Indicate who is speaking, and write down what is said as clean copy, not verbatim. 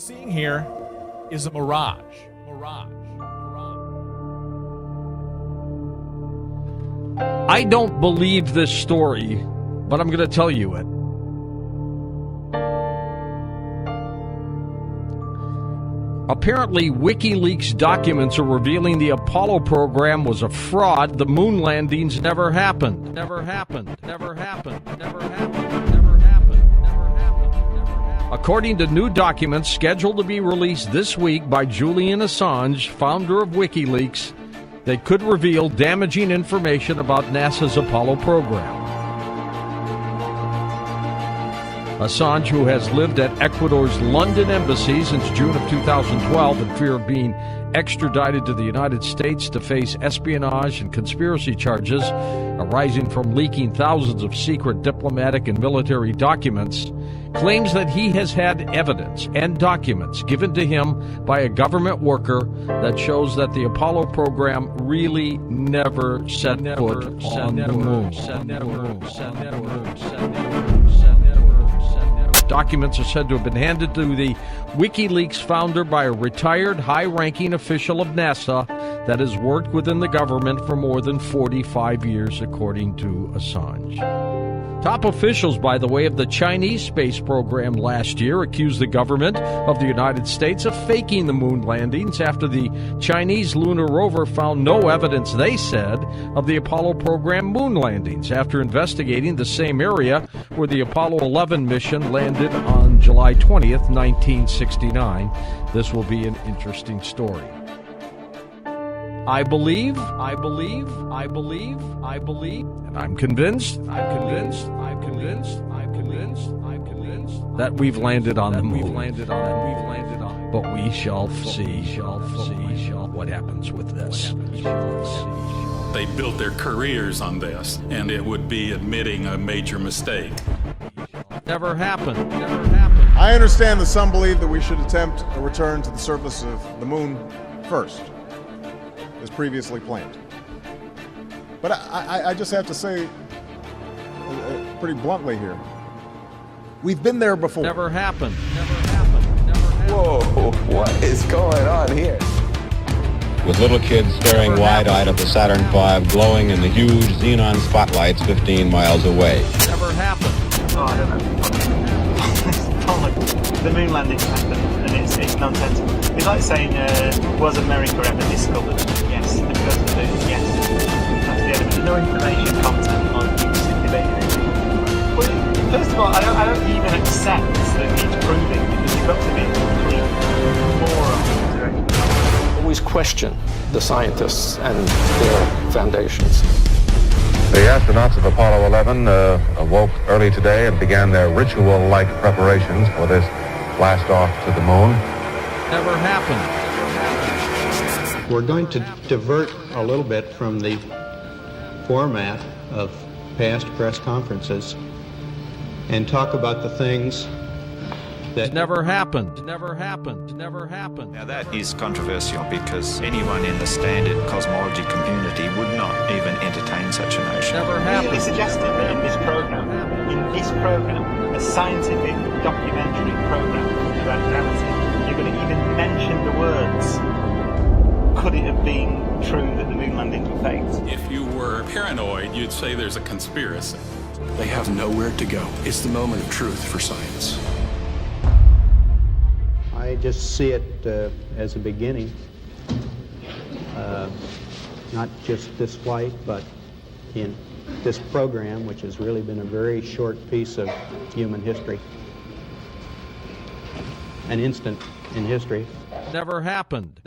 Speaker 1: seeing here is a mirage.
Speaker 2: I don't believe this story, but I'm going to tell you it. Apparently, WikiLeaks documents are revealing the Apollo program was a fraud. The moon landings never happened. According to new documents scheduled to be released this week by Julian Assange, founder of WikiLeaks, they could reveal damaging information about NASA's Apollo program. Assange, who has lived at Ecuador's London embassy since June of 2012 in fear of being extradited to the United States to face espionage and conspiracy charges arising from leaking thousands of secret diplomatic and military documents, claims that he has had evidence and documents given to him by a government worker that shows that the Apollo program really never set foot on the moon. Documents are said to have been handed to the WikiLeaks founder by a retired high-ranking official of NASA that has worked within the government for more than 45 years, according to Assange. Top officials, by the way, of the Chinese space program last year accused the government of the United States of faking the moon landings after the Chinese lunar rover found no evidence, they said, of the Apollo program moon landings after investigating the same area where the Apollo 11 mission landed on July 20th, 1969. This will be an interesting story. I believe, and I'm convinced that we've landed on the moon. But we shall see what happens with this.
Speaker 3: They built their careers on this, and it would be admitting a major mistake.
Speaker 2: Never happened.
Speaker 4: I understand that some believe that we should attempt a return to the surface of the moon first, as previously planned. But I just have to say, pretty bluntly here, we've been there before.
Speaker 2: Never happened.
Speaker 5: Whoa, what is going on here?
Speaker 6: With little kids staring wide-eyed at the Saturn V glowing in the huge xenon spotlights 15 miles away.
Speaker 2: Never happened.
Speaker 7: Oh, I don't know. The moon landing happened, and it's nonsensical. It's like saying, was America ever discovered? Yes. And goes to the moon? Yes. That's the end. There's no information content on simply making it. Well, first of all, I don't even accept that it's proving, because you've got to be a complete moron to
Speaker 8: always question the scientists and their foundations.
Speaker 9: The astronauts of Apollo 11 awoke early today and began their ritual-like preparations for this blast off to the moon.
Speaker 2: Never happened.
Speaker 10: We're going to divert a little bit from the format of past press conferences and talk about the things that
Speaker 2: never happened.
Speaker 11: Now that is controversial because anyone in the standard cosmology community would not even entertain such a notion.
Speaker 2: Never happened.
Speaker 7: Really suggested that in this program, a scientific documentary program about gravity, you're going to even mention the words, could it have been true that the moon landings were faked?
Speaker 3: If you were paranoid, you'd say there's a conspiracy.
Speaker 8: They have nowhere to go. It's the moment of truth for science.
Speaker 10: I just see it as a beginning, not just this flight, but in this program, which has really been a very short piece of human history, an instant in history.
Speaker 2: Never happened.